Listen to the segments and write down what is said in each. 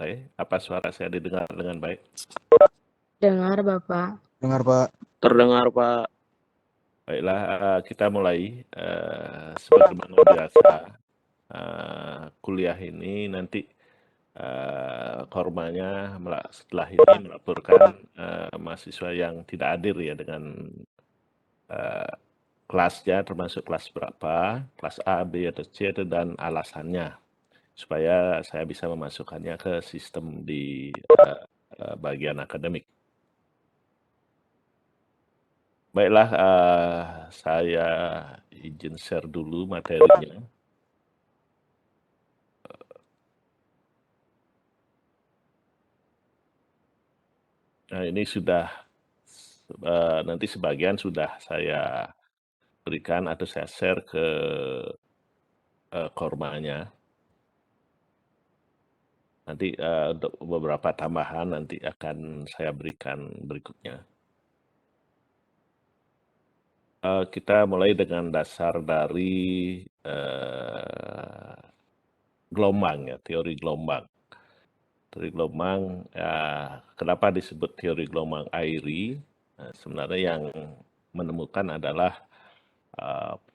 santai. Apa suara saya didengar dengan baik? Dengar, Bapak. Dengar, Pak. Terdengar, Pak. Baiklah, kita mulai. Sebagaimana biasa, kuliah ini nanti kormanya setelah ini melaporkan mahasiswa yang tidak hadir ya dengan kelasnya, termasuk kelas berapa, kelas A, B, atau C, dan alasannya, supaya saya bisa memasukkannya ke sistem di bagian akademik. Baiklah, saya izin share dulu materinya. Nah, ini sudah, nanti sebagian sudah saya berikan atau saya share ke kormanya. Nanti untuk beberapa tambahan nanti akan saya berikan berikutnya. Kita mulai dengan dasar dari gelombang ya, teori gelombang. Teori gelombang, kenapa disebut teori gelombang Airy? Sebenarnya yang menemukan adalah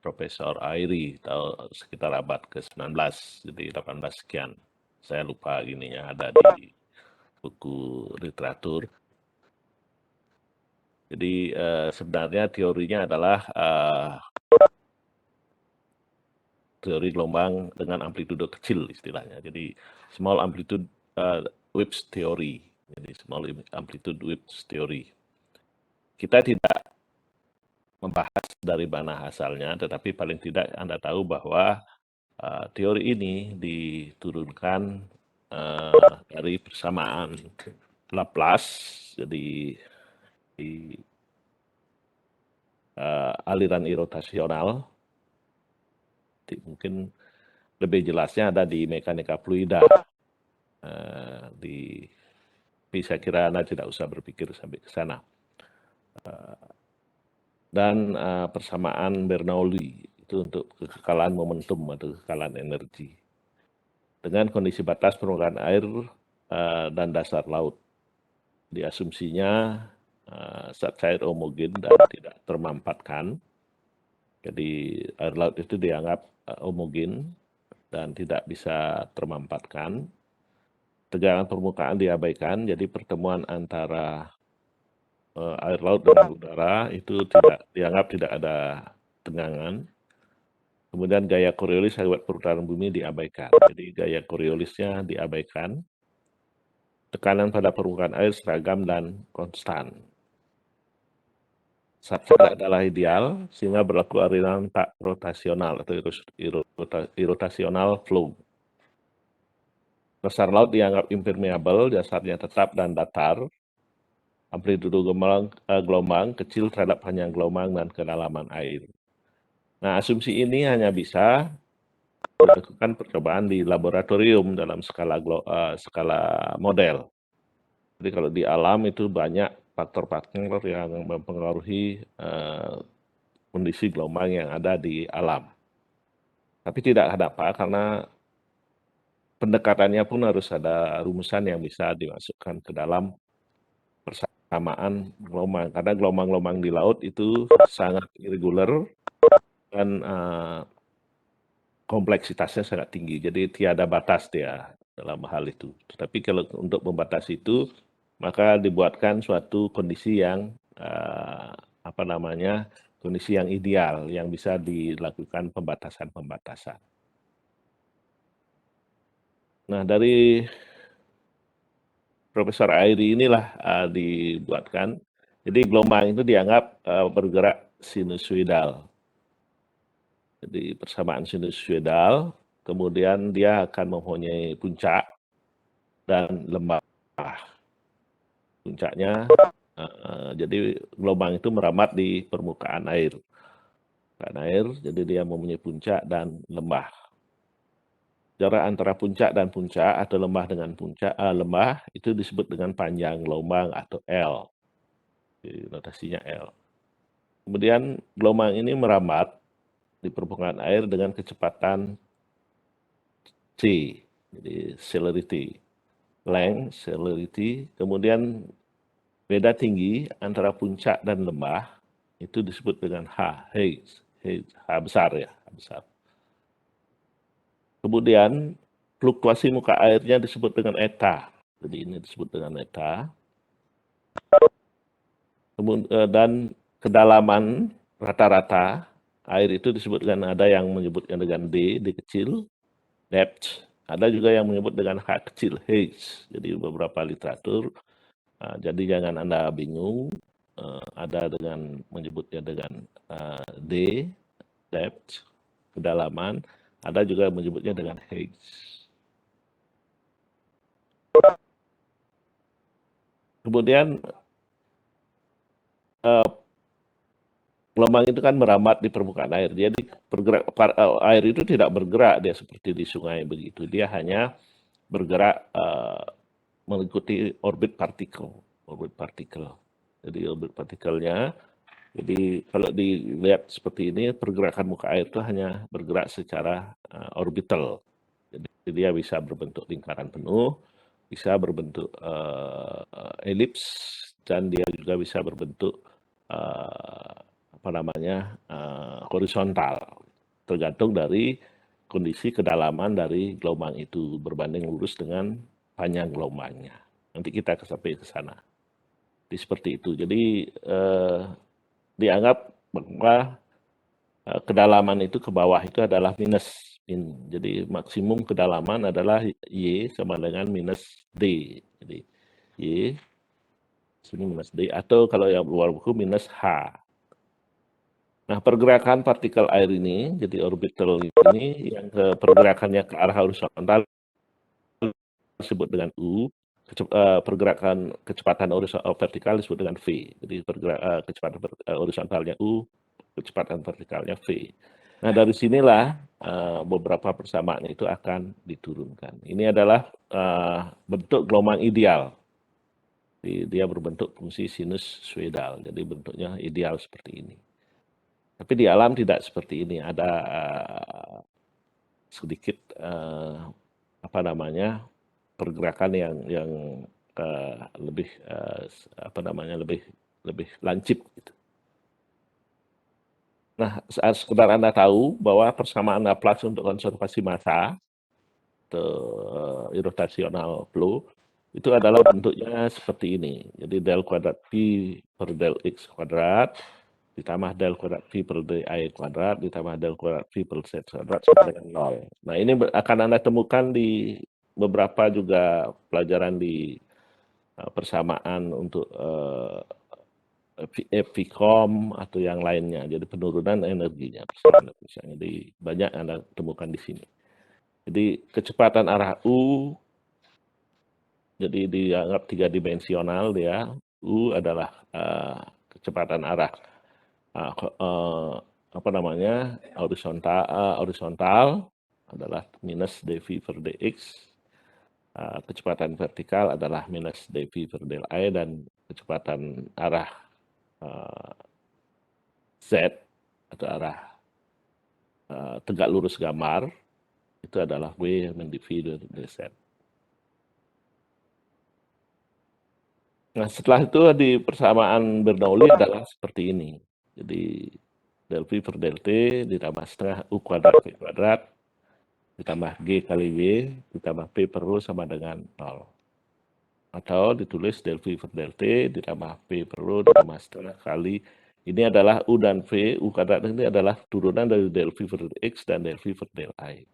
Profesor Airy tahun sekitar abad ke-19, jadi 18 sekian. Saya lupa ininya, ada di buku literatur. Jadi sebenarnya teorinya adalah teori gelombang dengan amplitudo kecil istilahnya. Jadi small amplitude waves theory. Jadi small amplitude waves theory. Kita tidak membahas dari mana asalnya, tetapi paling tidak Anda tahu bahwa teori ini diturunkan dari persamaan Laplace. Jadi di aliran irotasional, mungkin lebih jelasnya ada di mekanika fluida. Tapi saya kira Anda tidak usah berpikir sampai ke sana. Dan persamaan Bernoulli itu untuk kekekalan momentum atau kekekalan energi dengan kondisi batas permukaan air dan dasar laut. Diasumsinya zat cair homogen dan tidak termampatkan. Jadi air laut itu dianggap homogen dan tidak bisa termampatkan. Tegangan permukaan diabaikan, jadi pertemuan antara air laut dan udara itu dianggap tidak ada tegangan. Kemudian gaya Coriolis akibat perputaran bumi diabaikan. Jadi gaya Coriolisnya diabaikan. Tekanan pada permukaan air seragam dan konstan. Zat adalah ideal sehingga berlaku aliran tak rotasional atau irotasional flow. Dasar laut dianggap impermeable, dasarnya tetap dan datar. Amplitudo gelombang kecil terhadap panjang gelombang dan kedalaman air. Nah, asumsi ini hanya bisa dilakukan percobaan di laboratorium dalam skala model. Jadi kalau di alam itu banyak faktor-faktor yang mempengaruhi kondisi gelombang yang ada di alam. Tapi tidak ada apa karena pendekatannya pun harus ada rumusan yang bisa dimasukkan ke dalam persamaan gelombang. Karena gelombang-gelombang di laut itu sangat irregular dan kompleksitasnya sangat tinggi. Jadi tiada batas dia dalam hal itu. Tetapi kalau untuk membatasi itu, maka dibuatkan suatu kondisi yang kondisi yang ideal yang bisa dilakukan pembatasan-pembatasan. Nah, dari Profesor Airy inilah dibuatkan. Jadi gelombang itu dianggap bergerak sinusoidal. Jadi persamaan sinusoidal, kemudian dia akan mempunyai puncak dan lembah. Puncaknya, jadi gelombang itu merambat di permukaan air. Jadi dia mempunyai puncak dan lembah. Jarak antara puncak dan puncak atau lembah dengan lembah itu disebut dengan panjang gelombang atau L. Jadi, notasinya L. Kemudian gelombang ini merambat di permukaan air dengan kecepatan C, jadi celerity. length, celerity, kemudian beda tinggi antara puncak dan lembah itu disebut dengan H, H besar ya, H besar. Kemudian fluktuasi muka airnya disebut dengan eta. Jadi ini disebut dengan eta. Dan kedalaman rata-rata air itu disebut dengan, ada yang menyebutnya dengan D kecil, depth. Ada juga yang menyebut dengan H kecil, H. Jadi beberapa literatur. Jadi jangan Anda bingung. Ada dengan menyebutnya dengan D, depth, kedalaman. Ada juga menyebutnya dengan H. Kemudian gelombang itu kan merambat di permukaan air. Jadi air itu tidak bergerak dia seperti di sungai begitu. Dia hanya bergerak mengikuti orbit partikel. Jadi orbit partikelnya. Jadi kalau dilihat seperti ini, pergerakan muka air itu hanya bergerak secara orbital. Jadi dia bisa berbentuk lingkaran penuh, bisa berbentuk elips, dan dia juga bisa berbentuk horizontal, tergantung dari kondisi kedalaman dari gelombang itu berbanding lurus dengan panjang gelombangnya. Nanti kita sampai ke sana. Jadi seperti itu. Jadi dianggap bahwa kedalaman itu ke bawah itu adalah minus. Jadi maksimum kedalaman adalah Y sama dengan minus D. Jadi Y sini minus D, atau kalau yang luar buku minus H. Nah, pergerakan partikel air ini, jadi orbital ini, yang pergerakannya ke arah horizontal disebut dengan U, pergerakan kecepatan vertikal disebut dengan V. Jadi kecepatan horizontalnya U, kecepatan vertikalnya V. Nah, dari sinilah beberapa persamaan itu akan diturunkan. Ini adalah bentuk gelombang ideal. Dia berbentuk fungsi sinus Svedal, jadi bentuknya ideal seperti ini. Tapi di alam tidak seperti ini. Ada sedikit pergerakan yang lebih lebih lancip gitu. Nah, sekedar Anda tahu bahwa persamaan Laplace untuk konservasi massa atau irrotational flow itu adalah bentuknya seperti ini. Jadi del kuadrat P per del X kuadrat ditambah del kuadrat V per DI kuadrat ditambah del kuadrat V per Z kuadrat sama dengan 0. Nah, ini akan Anda temukan di beberapa juga pelajaran di persamaan untuk FVCOM atau yang lainnya. Jadi penurunan energinya. Jadi banyak Anda temukan di sini. Jadi kecepatan arah U, jadi dianggap 3 dimensional dia. U adalah kecepatan arah horizontal adalah minus dv per dx, kecepatan vertikal adalah minus dv per del I, dan kecepatan arah z atau arah tegak lurus gambar itu adalah w min dv dz. Nah, setelah itu di persamaan Bernoulli adalah seperti ini. Jadi del V per del T ditambah setengah U kuadrat V kuadrat ditambah G kali W ditambah P per U sama dengan 0. Atau ditulis del V per del T ditambah P per U ditambah setengah kali. Ini adalah U dan V, U kuadrat ini adalah turunan dari del V per del X dan del V per del I.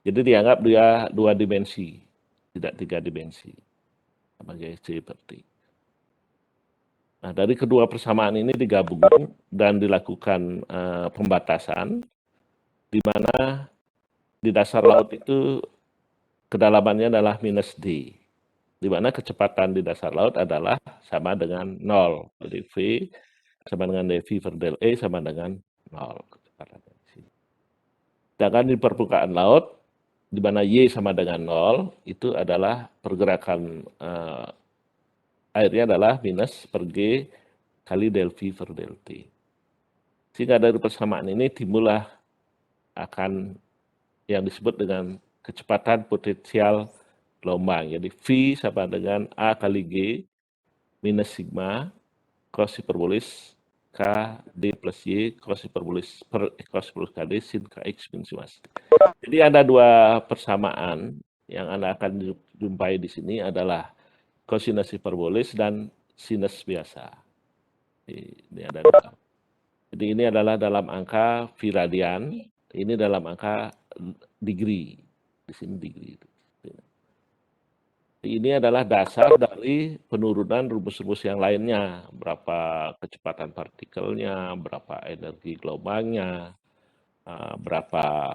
Jadi dianggap dia 2 dimensi, tidak 3 dimensi. Sebagai C per T. Nah, dari kedua persamaan ini digabung dan dilakukan pembatasan, di mana di dasar laut itu kedalamannya adalah minus D, di mana kecepatan di dasar laut adalah sama dengan 0. Jadi V sama dengan dv per del E sama dengan 0 kecepatannya di sini. Sedangkan di permukaan laut, di mana Y sama dengan 0, itu adalah pergerakan airnya adalah minus per G kali del V per del T. Sehingga dari persamaan ini timbullah akan yang disebut dengan kecepatan potensial gelombang. Jadi V sama dengan A kali G minus sigma cos hiperbolis K D plus Y cos hiperbolis per cos hiperbolis KD sin KX minus sigma. Jadi ada dua persamaan yang Anda akan jumpai di sini adalah kosinus hiperbolis dan sinus biasa. Ini ada dua. Jadi ini adalah dalam angka V radian, ini dalam angka degree. Di sini degree. Ini adalah dasar dari penurunan rumus-rumus yang lainnya, berapa kecepatan partikelnya, berapa energi gelombangnya, berapa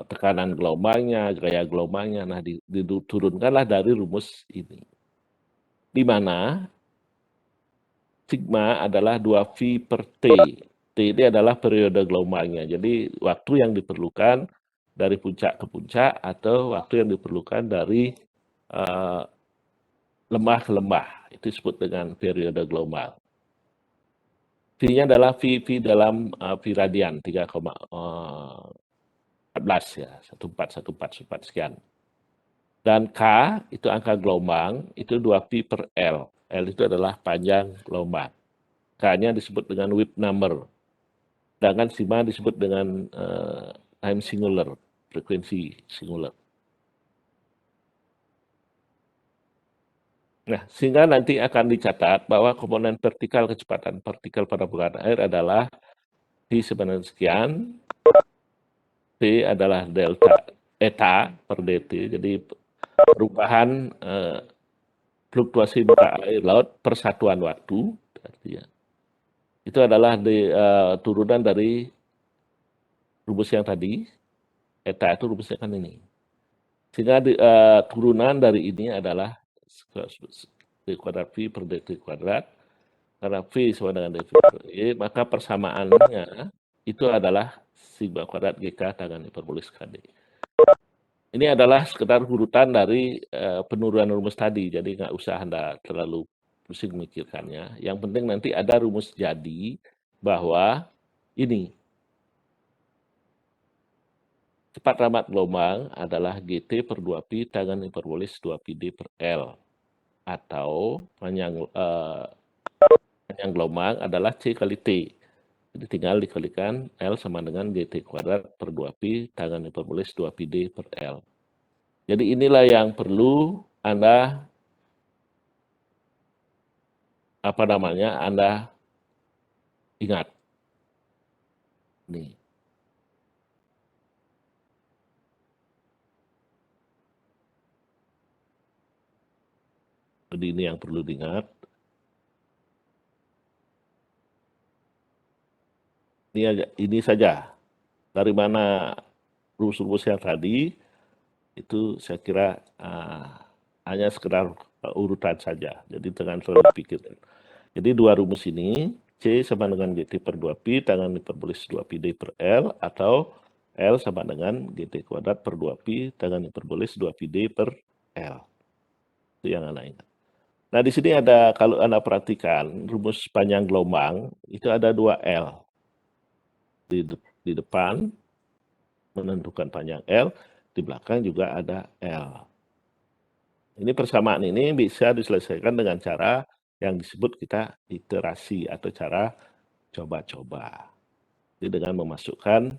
tekanan gelombangnya, gaya gelombangnya. Nah, diturunkanlah dari rumus ini. Di mana sigma adalah 2V per T. T ini adalah periode gelombangnya. Jadi waktu yang diperlukan dari puncak ke puncak atau waktu yang diperlukan dari lembah ke lembah. Itu disebut dengan periode gelombang. V-nya adalah V dalam V radian 3,14 ya, 1414 sekian. Dan K itu angka gelombang, itu 2V per L. L itu adalah panjang gelombang. K-nya disebut dengan Wipp number. Sedangkan sigma disebut dengan time singular, frekuensi singular. Nah, sehingga nanti akan dicatat bahwa komponen vertikal kecepatan partikel pada permukaan air adalah V sebenarnya sekian, P adalah delta eta per dt, jadi perubahan fluktuasi muka air laut per satuan waktu, artinya. Itu adalah turunan dari rumus yang tadi, eta itu rumusnya kan ini. Sehingga turunan dari ini adalah d kuadrat V per dt kuadrat, karena V sama dengan dV per E, maka persamaannya itu adalah sigma kuadrat GK tangan hiperbolis KD. Ini adalah sekedar urutan dari penurunan rumus tadi, jadi nggak usah Anda terlalu pusing memikirkannya. Yang penting nanti ada rumus jadi bahwa ini cepat rambat gelombang adalah GT per 2Pi tangan hiperbolis 2Pi D per L. Atau panjang gelombang adalah C kali T. Jadi tinggal dikalikan L sama dengan GT kuadrat per 2Pi tangan hiperbolis 2Pi D per L. Jadi inilah yang perlu Anda Anda ingat. Nih. Jadi ini yang perlu diingat. Ini saja. Dari mana rumus-rumus yang tadi, itu saya kira hanya sekedar urutan saja. Jadi jangan selalu dipikirkan. Jadi dua rumus ini, C sama dengan GT per 2Pi tangan hiperbolis 2Pi D per L, atau L sama dengan GT kuadrat per 2Pi tangan hiperbolis 2Pi D per L. Itu yang Anda ingat. Nah, di sini ada, kalau Anda perhatikan, rumus panjang gelombang, itu ada 2 L. Di depan menentukan panjang L, di belakang juga ada L. Ini persamaan ini bisa diselesaikan dengan cara yang disebut kita iterasi atau cara coba-coba. Jadi dengan memasukkan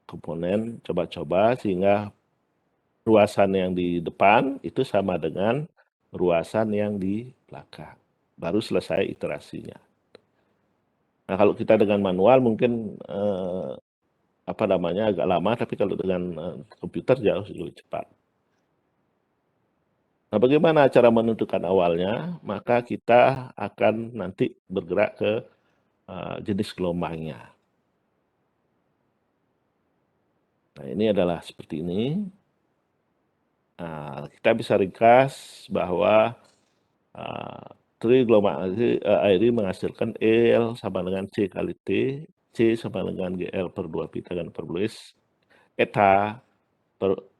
komponen coba-coba sehingga ruasan yang di depan itu sama dengan ruasan yang di belakang. Baru selesai iterasinya. Nah, kalau kita dengan manual mungkin agak lama, tapi kalau dengan komputer jauh lebih cepat. Nah, bagaimana cara menentukan awalnya? Maka kita akan nanti bergerak ke jenis gelombangnya. Nah, ini adalah seperti ini. Nah, kita bisa ringkas bahwa gelombang air ini menghasilkan L sama dengan C kali T, C sama dengan GL per 2Pi tangan hiperbolis, eta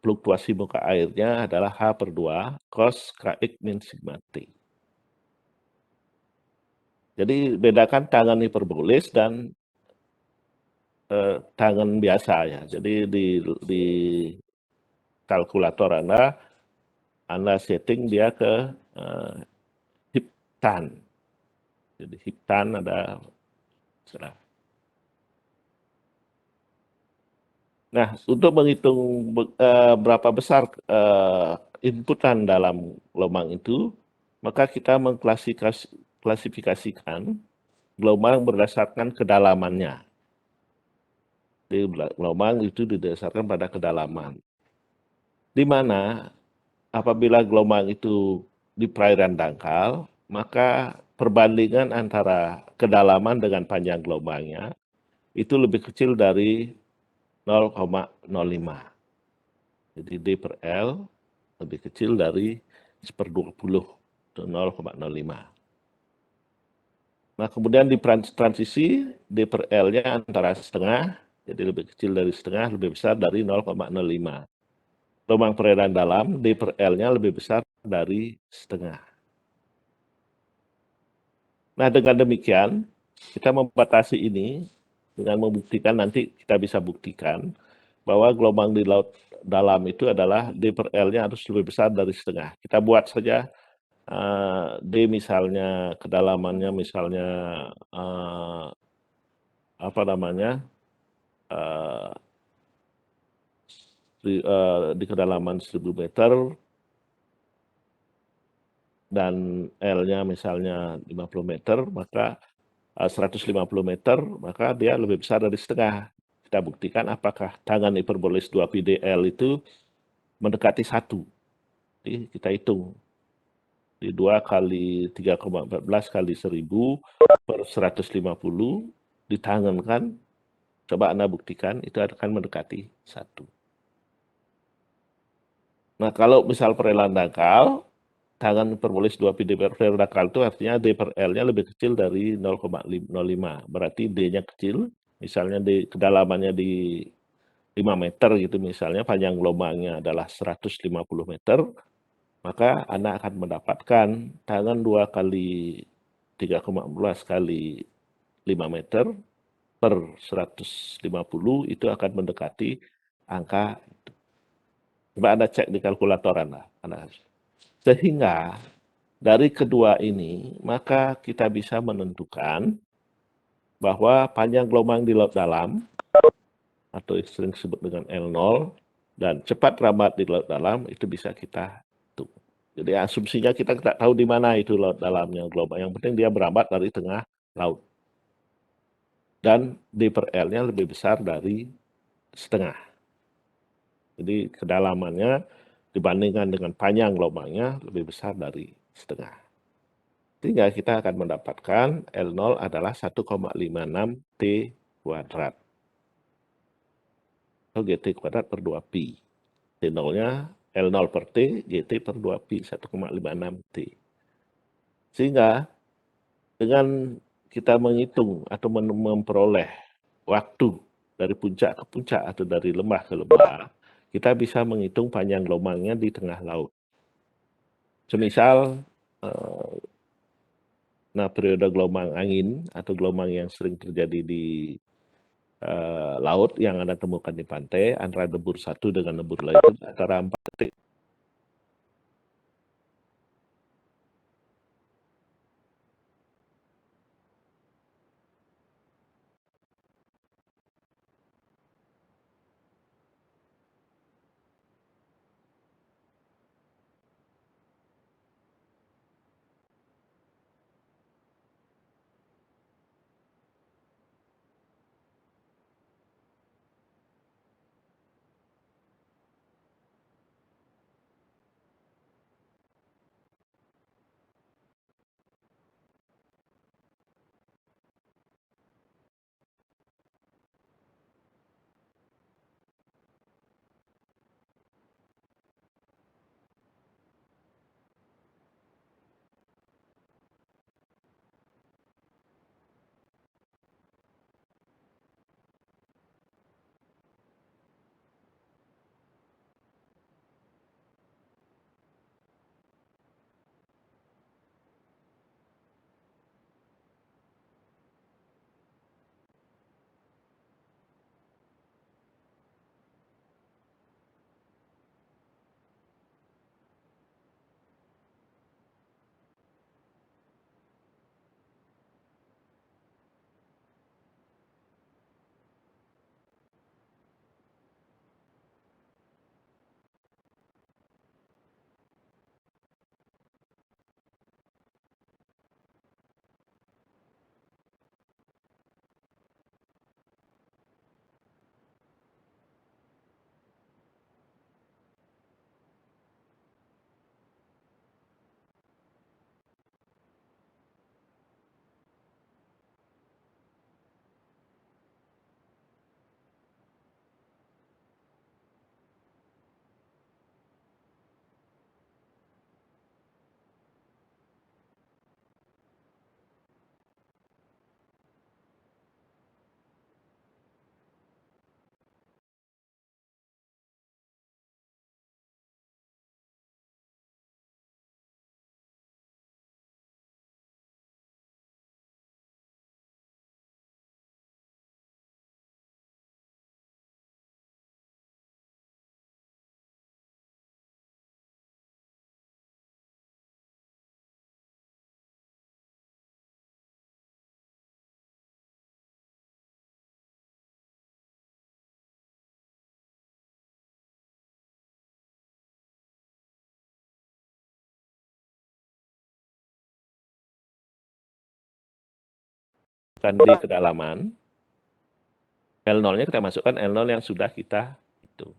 fluktuasi muka airnya adalah H per 2 cos KX min sigma T. Jadi bedakan tangan hiperbolis dan tangan biasa ya. Jadi di kalkulator Anda Anda setting dia ke hiptan. Jadi hiptan ada. Nah, untuk menghitung berapa besar inputan dalam gelombang itu, maka kita mengklasifikasikan gelombang berdasarkan kedalamannya. Jadi gelombang itu didasarkan pada kedalaman. Di mana apabila gelombang itu di perairan dangkal, maka perbandingan antara kedalaman dengan panjang gelombangnya itu lebih kecil dari 0,05. Jadi D per L lebih kecil dari 1/20, itu 0,05. Nah, kemudian di transisi D per L-nya antara setengah, jadi lebih kecil dari setengah, lebih besar dari 0,05. Gelombang perairan dalam, D per L-nya lebih besar dari setengah. Nah, dengan demikian, kita membatasi ini dengan membuktikan, nanti kita bisa buktikan bahwa gelombang di laut dalam itu adalah D per L-nya harus lebih besar dari setengah. Kita buat saja D misalnya, kedalamannya misalnya apa namanya, di kedalaman 1000 meter dan L-nya misalnya 50 meter, maka 150 meter, maka dia lebih besar dari setengah. Kita buktikan apakah tangan hiperbolis 2πdL itu mendekati 1. Jadi kita hitung. Di 2 kali 3,14 kali 1000 per 150 ditangankan, coba Anda buktikan itu akan mendekati 1. Nah, kalau misal perairan dangkal, tangan hiperbolis 2πd per perairan dangkal itu artinya D per L-nya lebih kecil dari 0,05. Berarti D-nya kecil, misalnya di kedalamannya di 5 meter gitu misalnya, panjang gelombangnya adalah 150 meter, maka Anda akan mendapatkan tangan 2 kali 3,14 kali 5 meter per 150 itu akan mendekati angka. Coba Anda cek di kalkulator Anda. Sehingga dari kedua ini, maka kita bisa menentukan bahwa panjang gelombang di laut dalam, atau sering disebut dengan L0, dan cepat rambat di laut dalam, itu bisa kita hitung. Jadi asumsinya kita tidak tahu di mana itu laut dalamnya gelombang. Yang penting dia berambat dari tengah laut. Dan D per L-nya lebih besar dari setengah. Jadi kedalamannya dibandingkan dengan panjang gelombangnya lebih besar dari setengah. Sehingga kita akan mendapatkan L0 adalah 1,56 T kuadrat. Atau GT kuadrat per 2pi. T0-nya L0 per T, GT per 2pi, 1,56 T. Sehingga dengan kita menghitung atau memperoleh waktu dari puncak ke puncak atau dari lembah ke lembah, kita bisa menghitung panjang gelombangnya di tengah laut. Semisal, nah periode gelombang angin atau gelombang yang sering terjadi di laut yang Anda temukan di pantai, antara debur 1 dengan debur lain antara 4 detik. masukkan D kedalaman, L0-nya kita masukkan L0 yang sudah kita hitung.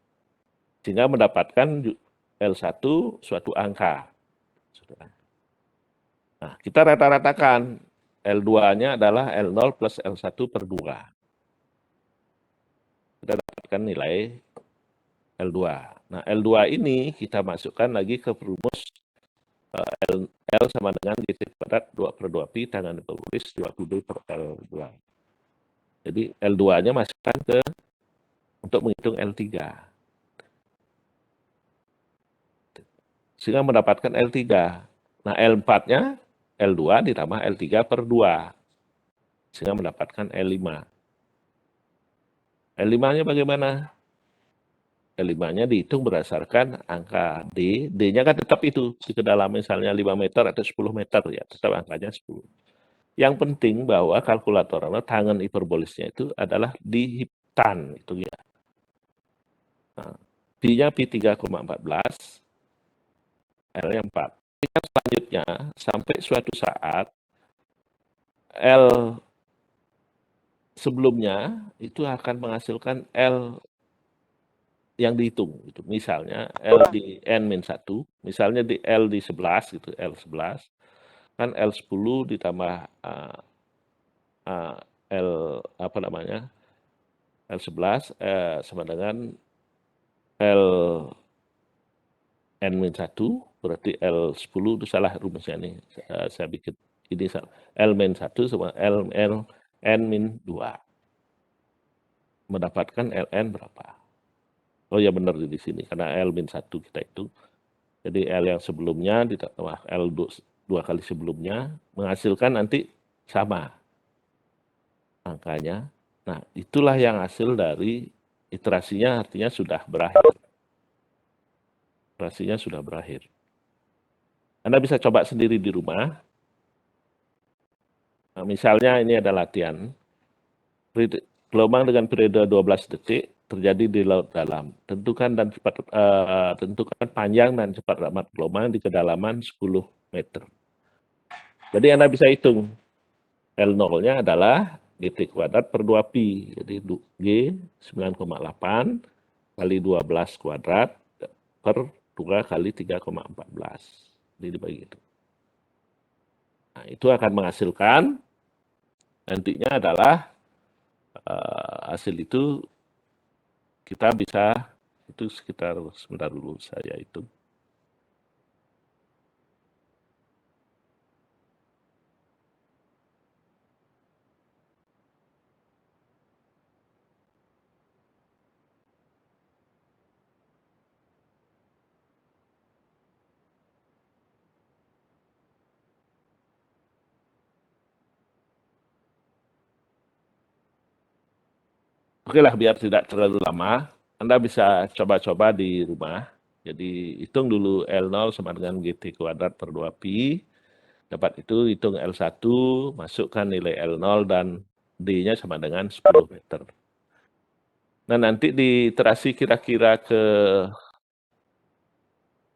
Sehingga mendapatkan L1 suatu angka. Nah, kita rata-ratakan. L2-nya adalah L0 plus L1 per 2. Kita dapatkan nilai L2. Nah, L2 ini kita masukkan lagi ke rumus L sama dengan GT kuadrat 2 per 2 pi tangan tulis 20 per L2. Jadi L2-nya masukkan untuk menghitung L3. Sehingga mendapatkan L3. Nah, L4-nya L2 ditambah L3 per 2. Sehingga mendapatkan L5. L5-nya bagaimana? L5-nya dihitung berdasarkan angka D. D-nya kan tetap itu. Di kedalaman misalnya 5 meter atau 10 meter, ya tetap angkanya 10. Yang penting bahwa kalkulatornya tangan hiperbolisnya itu adalah di tan. Itu ya. Nah, pi-nya pi 3,14. L-nya 4. Selanjutnya, sampai suatu saat, L sebelumnya itu akan menghasilkan L yang dihitung. Gitu. Misalnya L di N-1, misalnya di L di 11, gitu, L11, kan L10 ditambah L, apa namanya, L11 sama dengan L N-1, berarti L10 itu salah rumusnya nih. Saya bikin ini L-1 sama N-2. Mendapatkan Ln berapa? Oh ya benar di sini, karena L-1 kita hitung. Jadi L yang sebelumnya ditambah L 2 kali sebelumnya, menghasilkan nanti sama angkanya. Nah, itulah yang hasil dari iterasinya, artinya sudah berakhir. Iterasinya sudah berakhir. Anda bisa coba sendiri di rumah. Nah, misalnya ini ada latihan. Gelombang dengan periode 12 detik terjadi di laut dalam. Tentukan panjang dan cepat ramat gelombang di kedalaman 10 meter. Jadi Anda bisa hitung. L0-nya adalah GT kuadrat per 2pi. Jadi G 9,8 kali 12 kuadrat per 2 kali 3,14. Jadi dibagi itu. Nah, itu akan menghasilkan nantinya adalah hasil itu kita bisa itu sekitar sebentar dulu saya hitung. Oke lah, biar tidak terlalu lama, Anda bisa coba-coba di rumah. Jadi hitung dulu L0 sama dengan GT kuadrat per 2pi. Dapat itu, hitung L1, masukkan nilai L0 dan D-nya sama dengan 10 meter. Nah, nanti di iterasi kira-kira ke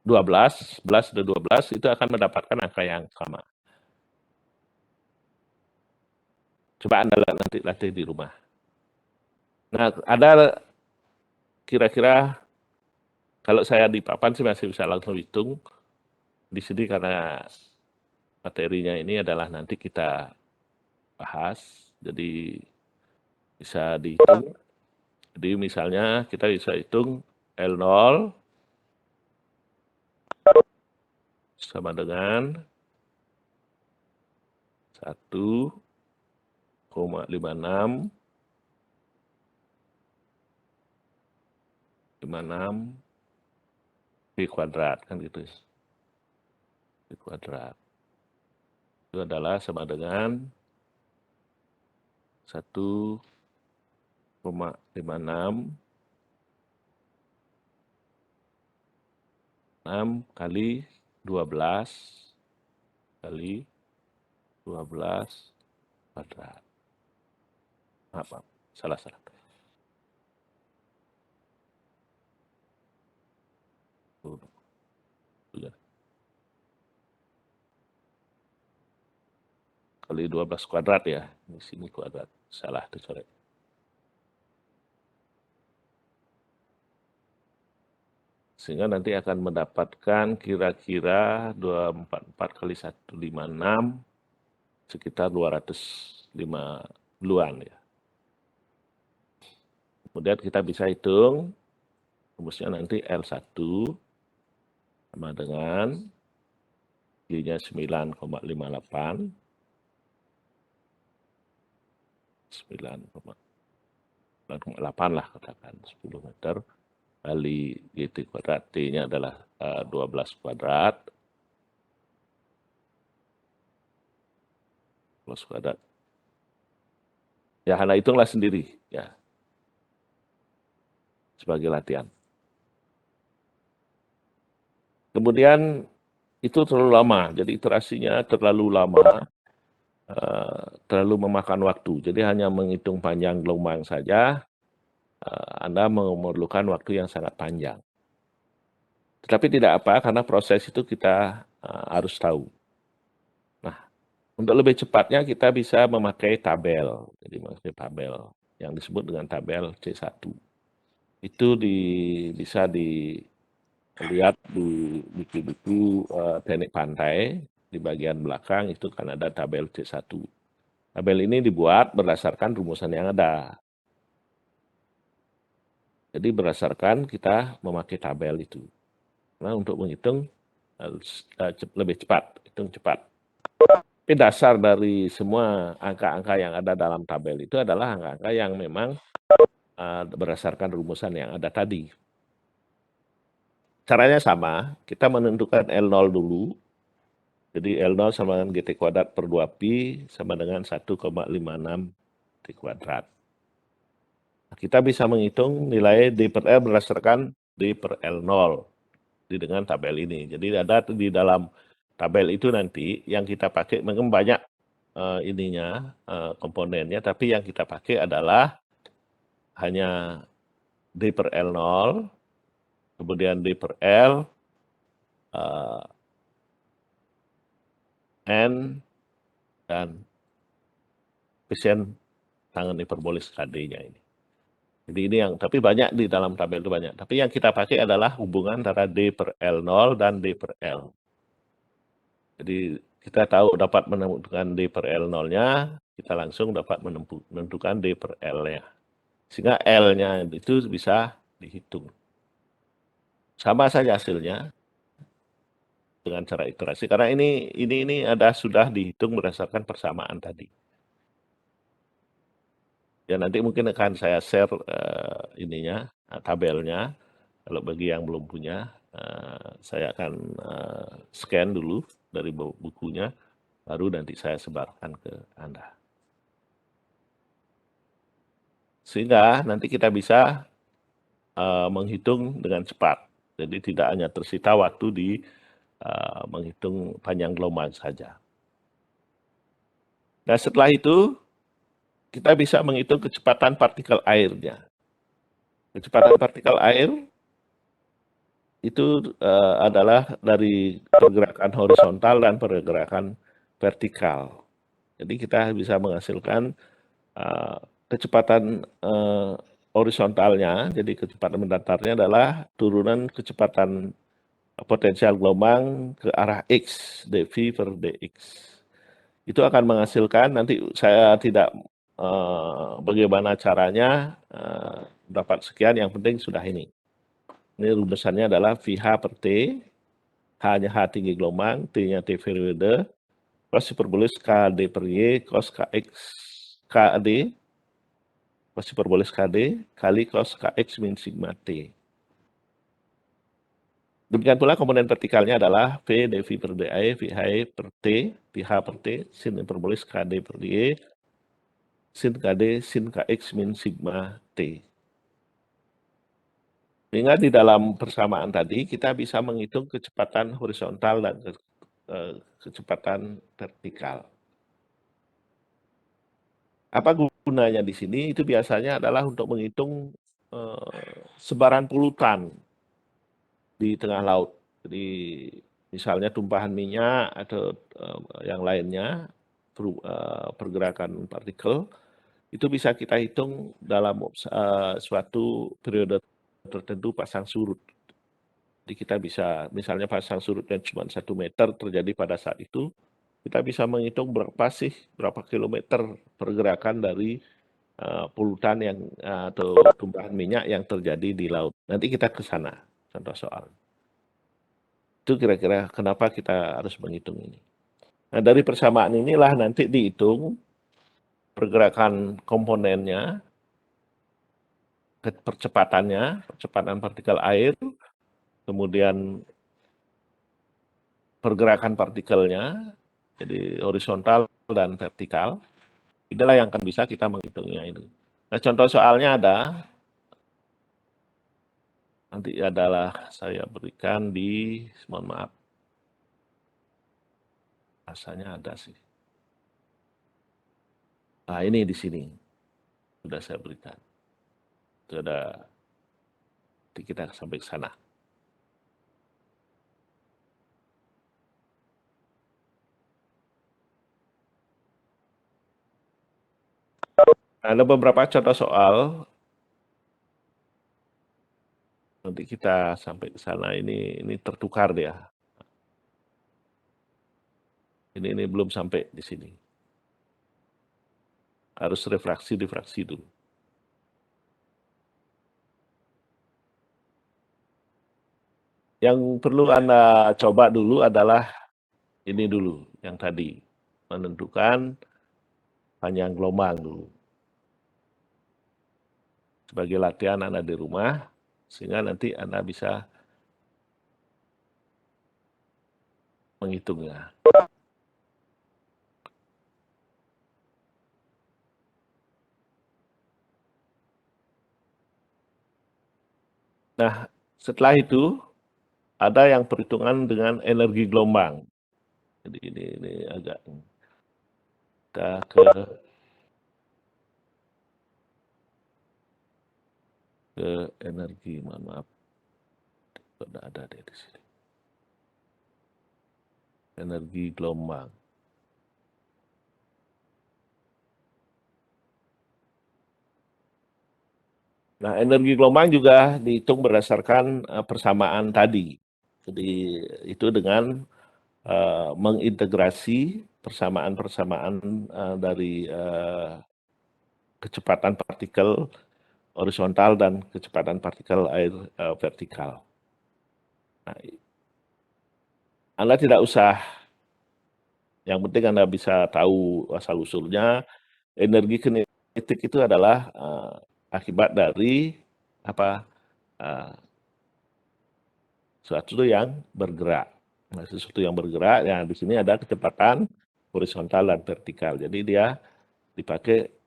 12, 11 dan 12, itu akan mendapatkan angka yang sama. Coba Anda nanti latih di rumah. Nah, ada kira-kira kalau saya di papan sih masih bisa langsung hitung. Di sini karena materinya ini adalah nanti kita bahas, jadi bisa dihitung. Jadi misalnya kita bisa hitung L0 sama dengan 1,56 pi kuadrat, kan gitu. Pi kuadrat. Itu adalah sama dengan 1,56 kali 12 kali 12 kuadrat. Maaf, salah. kali 12 kuadrat ya. Di sini kuadrat. Salah dicoret. Sehingga nanti akan mendapatkan kira-kira 244 kali 156 sekitar 250-an ya. Kemudian kita bisa hitung rumusnya nanti L1 sama dengan Y-nya 9,58 9,8 lah katakan 10 meter kali GT kuadrat, T-nya adalah 12 kuadrat. 12 kuadrat. Ya, Anda hitunglah sendiri ya. Sebagai latihan. Kemudian itu terlalu lama, jadi iterasinya terlalu lama, terlalu memakan waktu. Jadi hanya menghitung panjang gelombang saja, Anda memerlukan waktu yang sangat panjang. Tetapi tidak apa, karena proses itu kita harus tahu. Nah, untuk lebih cepatnya kita bisa memakai tabel. Jadi memakai tabel yang disebut dengan tabel C1. Itu bisa dilihat di buku-buku teknik pantai, di bagian belakang itu kan ada tabel C1. Tabel ini dibuat berdasarkan rumusan yang ada. Jadi berdasarkan kita memakai tabel itu. Nah, untuk menghitung lebih cepat, hitung cepat. Tapi dasar dari semua angka-angka yang ada dalam tabel itu adalah angka-angka yang memang berdasarkan rumusan yang ada tadi. Caranya sama, kita menentukan L0 dulu. Jadi L0 sama dengan GT kuadrat per 2pi sama dengan 1,56 T kuadrat. Kita bisa menghitung nilai D per L berdasarkan D per L0 dengan tabel ini. Jadi ada di dalam tabel itu nanti yang kita pakai memang banyak komponennya, tapi yang kita pakai adalah hanya D per L0, kemudian D per L, N, dan koefisien tangan hiperbolis KD-nya ini. Jadi ini yang, tapi banyak di dalam tabel itu banyak. Tapi yang kita pakai adalah hubungan antara D per L0 dan D per L. Jadi kita tahu dapat menentukan D per L0-nya, kita langsung dapat menentukan D per L-nya. Sehingga L-nya itu bisa dihitung. Sama saja hasilnya dengan cara iterasi. Karena ini ada sudah dihitung berdasarkan persamaan tadi. Ya nanti mungkin akan saya share tabelnya. Kalau bagi yang belum punya, saya akan scan dulu dari bukunya, baru nanti saya sebarkan ke Anda. Sehingga nanti kita bisa menghitung dengan cepat. Jadi tidak hanya tersita waktu di menghitung panjang gelombang saja. Nah setelah itu, kita bisa menghitung kecepatan partikel airnya. Kecepatan partikel air itu adalah dari pergerakan horizontal dan pergerakan vertikal. Jadi kita bisa menghasilkan kecepatan horizontalnya, jadi kecepatan mendatarnya adalah turunan kecepatan potensial gelombang ke arah X, dV per dx. Itu akan menghasilkan, nanti saya tidak bagaimana caranya dapat sekian, yang penting sudah ini. Ini rumusannya adalah VH per T, H-nya H tinggi gelombang, T-nya T periode, cos hiperbolis KD per Y, cos KX KD, cos hiperbolis KD, kali cos KX min sigma T. Demikian pula komponen vertikalnya adalah V dV per dI, VH per T, VH per T, sin hiperbolis KD per Y, sin KD, sin KX min sigma T. Sehingga di dalam persamaan tadi kita bisa menghitung kecepatan horizontal dan kecepatan vertikal. Apa gunanya di sini? Itu biasanya adalah untuk menghitung sebaran polutan di tengah laut. Jadi misalnya tumpahan minyak atau yang lainnya, pergerakan partikel, itu bisa kita hitung dalam suatu periode tertentu pasang surut. Jadi kita bisa, misalnya pasang surutnya cuma 1 meter terjadi pada saat itu, kita bisa menghitung berapa kilometer pergerakan dari polutan yang atau tumpahan minyak yang terjadi di laut. Nanti kita ke sana, contoh soal. Itu kira-kira kenapa kita harus menghitung ini. Nah, dari persamaan inilah nanti dihitung pergerakan komponennya, percepatan partikel air, kemudian pergerakan partikelnya, jadi horizontal dan vertikal. Inilah yang akan bisa kita menghitungnya ini. Nah, contoh soalnya ada, nanti adalah saya berikan di, mohon maaf, rasanya ada sih. Nah, ini di sini sudah saya berikan. Itu ada, kita sampai ke sana. Nah, ada beberapa contoh soal. Nanti kita sampai ke sana, ini tertukar dia. Ini belum sampai di sini. Harus refraksi dulu. Yang perlu Anda coba dulu adalah ini dulu, yang tadi. Menentukan panjang gelombang dulu. Sebagai latihan Anda di rumah, sehingga nanti Anda bisa menghitungnya. Nah, setelah itu ada yang perhitungan dengan energi gelombang. Jadi ini agak kita ke energi, mohon maaf, sudah ada di sini. Energi gelombang. Nah, energi gelombang juga dihitung berdasarkan persamaan tadi. Jadi itu dengan mengintegrasi persamaan-persamaan dari kecepatan partikel horizontal dan kecepatan partikel air vertikal. Nah, Anda tidak usah, yang penting Anda bisa tahu asal-usulnya. Energi kinetik itu adalah akibat dari sesuatu yang bergerak. Nah, sesuatu yang bergerak, ya di sini ada kecepatan horizontal dan vertikal. Jadi dia dipakai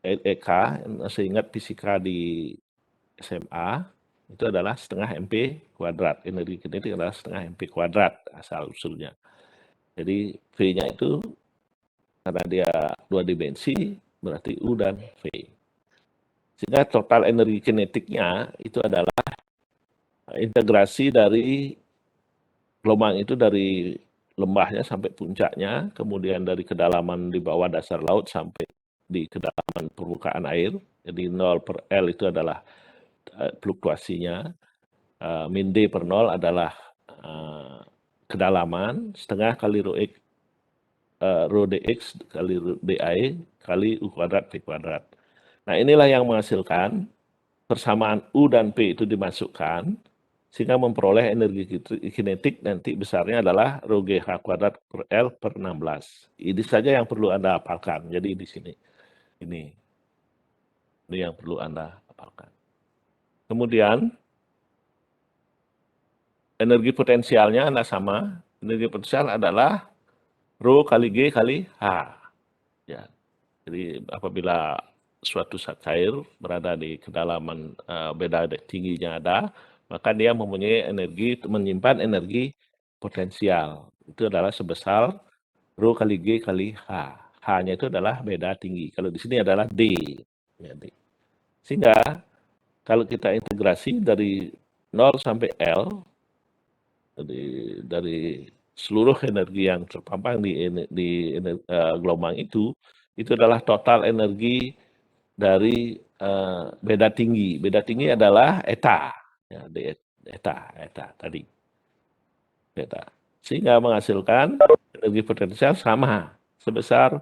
EK, saya ingat fisika di SMA, itu adalah setengah MP kuadrat. Energi kinetik adalah setengah MP kuadrat asal usulnya. Jadi V-nya itu karena dia 2 dimensi, berarti U dan V. Sehingga total energi kinetiknya itu adalah integrasi dari gelombang itu dari lembahnya sampai puncaknya, kemudian dari kedalaman di bawah dasar laut sampai di kedalaman permukaan air. Jadi 0 per L itu adalah fluktuasinya, min D per 0 adalah kedalaman, setengah kali rho dx kali DI kali U kuadrat V kuadrat. Nah, inilah yang menghasilkan persamaan U dan P itu dimasukkan, sehingga memperoleh energi kinetik nanti besarnya adalah rho GH kuadrat per L per 16. Ini saja yang perlu Anda hafalkan. Jadi di sini. Ini yang perlu Anda hafalkan. Kemudian, energi potensialnya Anda sama. Energi potensial adalah rho kali G kali H. Ya. Jadi apabila suatu zat cair berada di kedalaman beda tingginya ada, maka dia mempunyai energi, menyimpan energi potensial. Itu adalah sebesar rho kali G kali H. H-nya itu adalah beda tinggi. Kalau di sini adalah D. Ya, D. Sehingga kalau kita integrasi dari 0 sampai L, dari seluruh energi yang terpampang di gelombang itu adalah total energi dari beda tinggi. Beda tinggi adalah eta, ya, eta tadi, eta. Sehingga menghasilkan energi potensial sama sebesar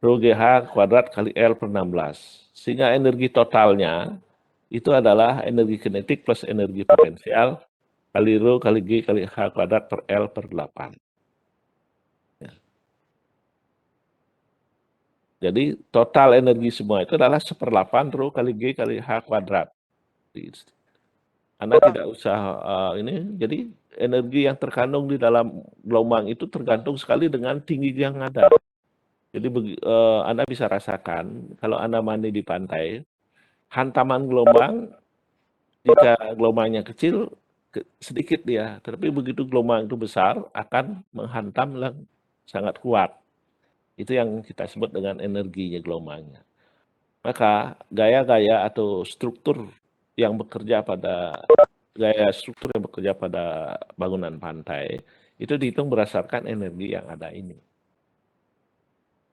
rho GH kuadrat kali L per 16. Sehingga energi totalnya itu adalah energi kinetik plus energi potensial kali rho kali G kali H kuadrat per L per 8. Ya. Jadi total energi semua itu adalah 1/8 rho kali G kali H kuadrat. Anda tidak usah ini, jadi energi yang terkandung di dalam gelombang itu tergantung sekali dengan tinggi yang ada. Jadi Anda bisa rasakan kalau Anda mandi di pantai, hantaman gelombang, jika gelombangnya kecil, sedikit dia. Tapi begitu gelombang itu besar, akan menghantam sangat kuat. Itu yang kita sebut dengan energinya gelombangnya. Maka gaya-gaya atau struktur yang bekerja pada bangunan pantai, itu dihitung berdasarkan energi yang ada ini.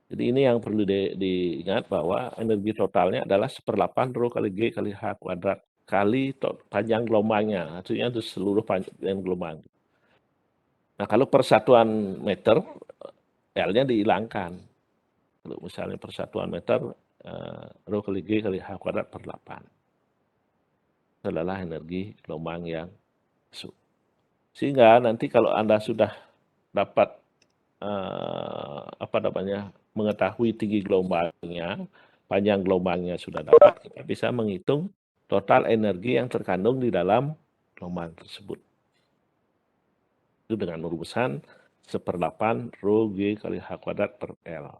Jadi ini yang perlu diingat bahwa energi totalnya adalah 1/8 rho kali G kali H kuadrat kali panjang gelombangnya, artinya itu seluruh panjang gelombang. Nah kalau persatuan meter, L-nya dihilangkan. Kalau misalnya persatuan meter, rho kali G kali H kuadrat per 8. Itu adalah energi gelombang yang masuk. Sehingga nanti kalau Anda sudah dapat mengetahui tinggi gelombangnya, panjang gelombangnya sudah dapat, kita bisa menghitung total energi yang terkandung di dalam gelombang tersebut. Itu dengan rumusan 1/8 rho G kali H kuadrat per L.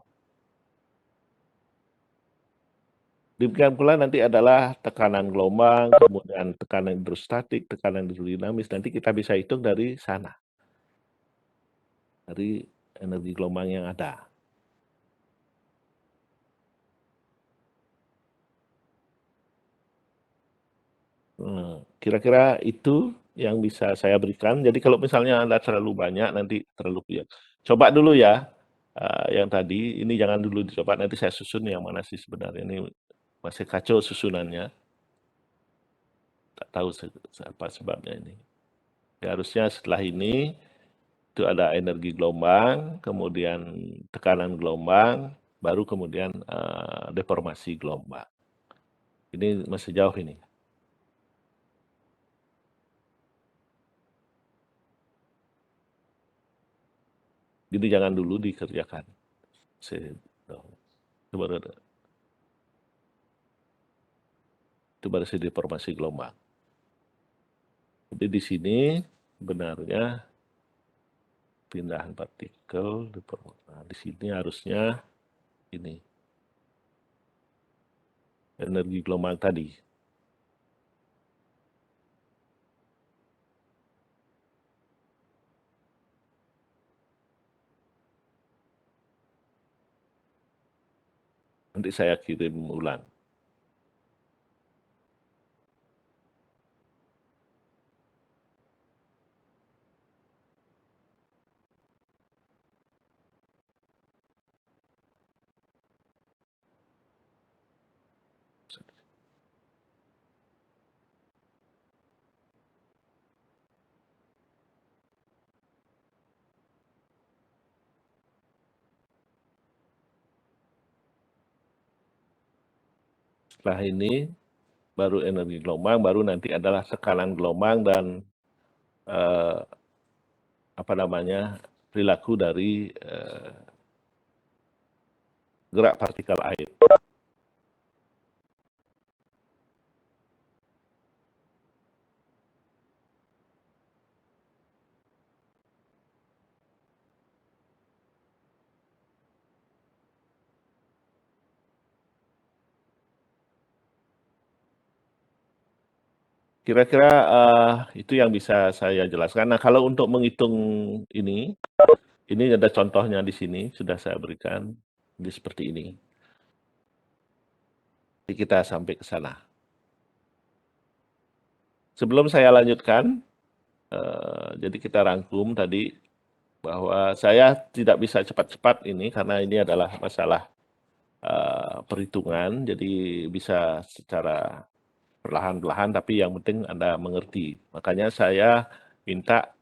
Demikian pula nanti adalah tekanan gelombang, kemudian tekanan hidrostatik, tekanan hidrodinamis, nanti kita bisa hitung dari sana. Dari energi gelombang yang ada. Kira-kira itu yang bisa saya berikan. Jadi kalau misalnya Anda terlalu banyak, nanti terlalu banyak. Coba dulu ya, yang tadi, ini jangan dulu dicoba, nanti saya susun yang mana sih sebenarnya. Ini masih kacau susunannya. Tak tahu apa sebabnya ini. Ya, harusnya setelah ini, itu ada energi gelombang, kemudian tekanan gelombang, baru kemudian deformasi gelombang. Ini masih jauh ini. Jadi jangan dulu dikerjakan. Itu baru deformasi gelombang. Jadi di sini sebenarnya pindahan partikel, nah, di sini harusnya ini energi gelombang tadi. Nanti saya kirim ulang. Setelah ini baru energi gelombang, baru nanti adalah tekanan gelombang dan perilaku dari gerak partikel air. Kira-kira itu yang bisa saya jelaskan. Nah, kalau untuk menghitung ini ada contohnya di sini, sudah saya berikan, ini seperti ini. Jadi kita sampai ke sana. Sebelum saya lanjutkan, Jadi kita rangkum tadi bahwa saya tidak bisa cepat-cepat ini karena ini adalah masalah perhitungan, jadi bisa secara perlahan-lahan, tapi yang penting Anda mengerti. Makanya saya minta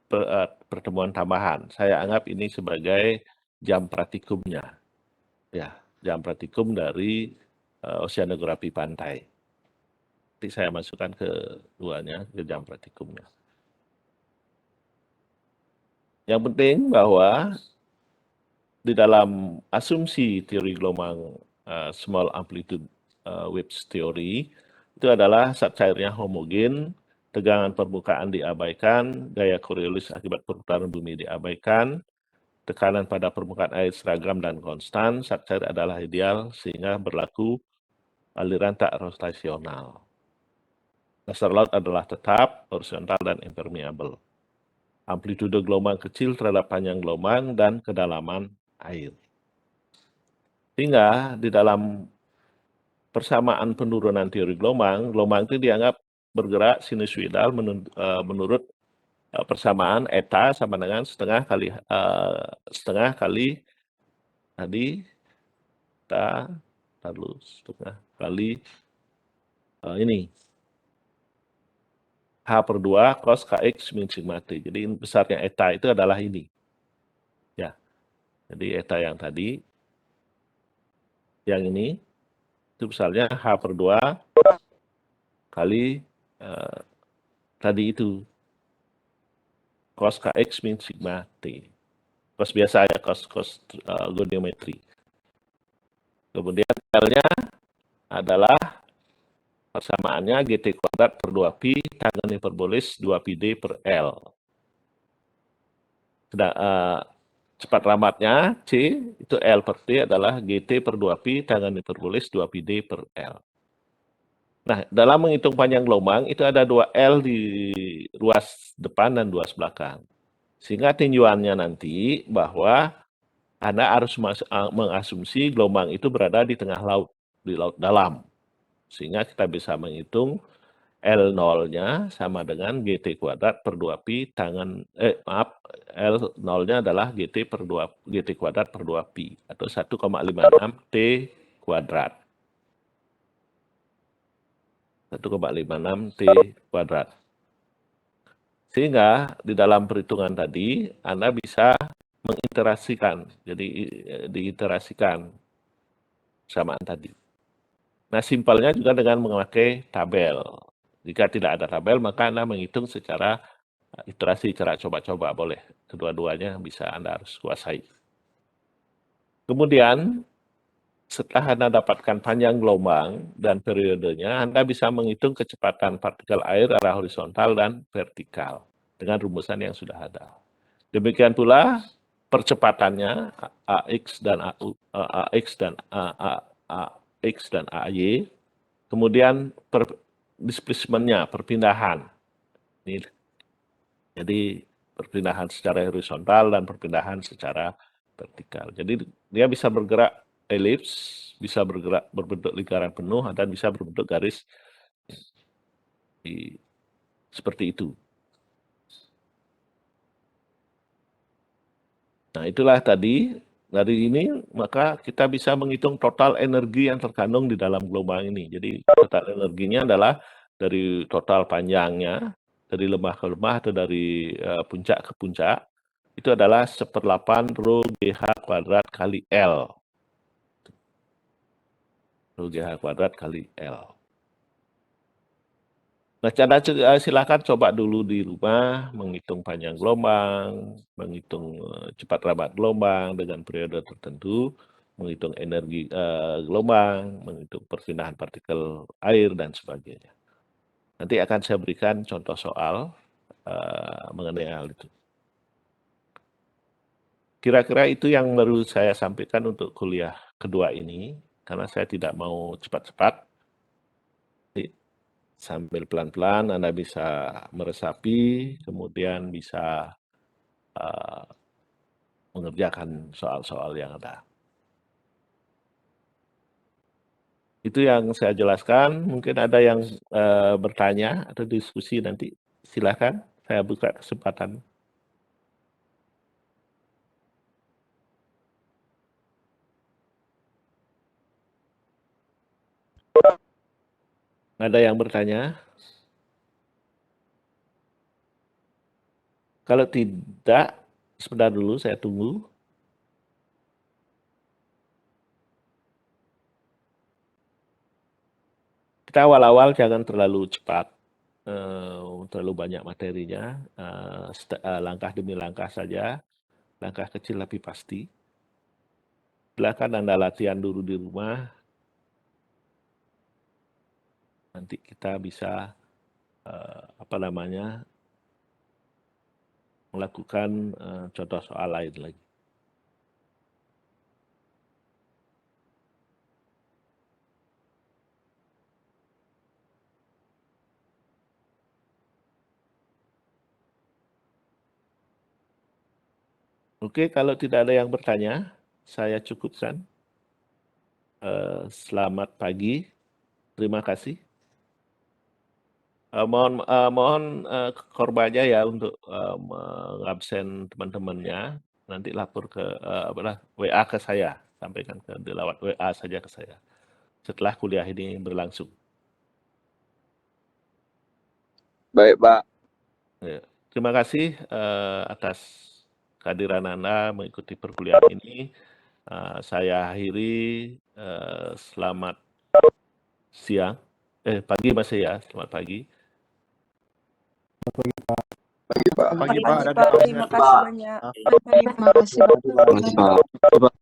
pertemuan tambahan. Saya anggap ini sebagai jam praktikumnya, ya, jam praktikum dari oceanografi pantai. Nanti saya masukkan ke duanya ke jam praktikumnya. Yang penting bahwa di dalam asumsi teori gelombang small amplitude waves theory itu adalah zat cairnya homogen, tegangan permukaan diabaikan, gaya Coriolis akibat perputaran bumi diabaikan, tekanan pada permukaan air seragam dan konstan, zat cair adalah ideal sehingga berlaku aliran tak rotasional. Dasar laut adalah tetap, horizontal dan impermeable. Amplitude gelombang kecil terhadap panjang gelombang dan kedalaman air. Sehingga di dalam persamaan penurunan teori gelombang, gelombang itu dianggap bergerak sinusoidal menurut persamaan eta sama dengan setengah kali tadi eta lalu setengah kali ini H/2 cos kx min sigma t. Jadi besarnya eta itu adalah ini. Ya. Jadi eta yang tadi yang ini itu besarnya H/2 kali tadi itu cos kx min sigma t. Cos biasa ya, cos goniometri. Kemudian L-nya adalah persamaannya GT kuadrat per 2pi tangen hiperbolis 2πd per L. Cepat lambatnya C itu L per T adalah GT per 2pi tangen hiperbolis 2πd per L. Nah, dalam menghitung panjang gelombang itu ada 2 L di ruas depan dan ruas belakang. Sehingga tinjauannya nanti bahwa Anda harus mengasumsi gelombang itu berada di tengah laut, di laut dalam. Sehingga kita bisa menghitung L0-nya sama dengan GT kuadrat per 2pi L0-nya adalah GT kuadrat per 2pi atau 1,56 T kuadrat. 1,56 T kuadrat. Sehingga di dalam perhitungan tadi Anda bisa mengiterasikan, jadi diiterasikan persamaan tadi. Nah, simpelnya juga dengan memakai tabel. Jika tidak ada tabel, maka Anda menghitung secara iterasi, cara coba-coba boleh. Kedua-duanya bisa Anda harus kuasai. Kemudian, setelah Anda dapatkan panjang gelombang dan periodenya, Anda bisa menghitung kecepatan partikel air arah horizontal dan vertikal dengan rumusan yang sudah ada. Demikian pula percepatannya AX dan AY, kemudian displacement-nya, perpindahan. Jadi perpindahan secara horizontal dan perpindahan secara vertikal. Jadi dia bisa bergerak elips, bisa bergerak berbentuk lingkaran penuh, dan bisa berbentuk garis seperti itu. Nah, itulah tadi dari ini maka kita bisa menghitung total energi yang terkandung di dalam gelombang ini. Jadi total energinya adalah dari total panjangnya, dari lembah ke lembah atau dari puncak ke puncak, itu adalah 1/8 rho GH kuadrat kali L. Rho GH kuadrat kali L. Nah, silakan coba dulu di rumah menghitung panjang gelombang, menghitung cepat lambat gelombang dengan periode tertentu, menghitung energi gelombang, menghitung perpindahan partikel air dan sebagainya. Nanti akan saya berikan contoh soal mengenai hal itu. Kira-kira itu yang baru saya sampaikan untuk kuliah kedua ini, karena saya tidak mau cepat-cepat. Sambil pelan-pelan Anda bisa meresapi, kemudian bisa mengerjakan soal-soal yang ada. Itu yang saya jelaskan. Mungkin ada yang bertanya atau diskusi nanti. Silakan. Saya buka kesempatan. Ada yang bertanya? Kalau tidak, sebentar dulu saya tunggu. Kita awal-awal jangan terlalu cepat, terlalu banyak materinya, langkah demi langkah saja, langkah kecil tapi pasti. Silakan Anda latihan dulu di rumah, nanti kita bisa melakukan contoh soal lain lagi. Oke, kalau tidak ada yang bertanya, saya cukupkan. Selamat pagi, terima kasih. Mohon korbannya ya untuk mengabsen teman-temannya, nanti lapor ke WA ke saya, sampaikan lewat WA saja ke saya setelah kuliah ini berlangsung. Baik, Pak. Ya. Terima kasih atas kehadiran Anda mengikuti perkuliahan ini. Saya akhiri, selamat siang, pagi masih ya, selamat pagi. Pagi, Pak. Pagi, Pak. Terima kasih banyak. Terima kasih, Pak. Terima kasih, Pak.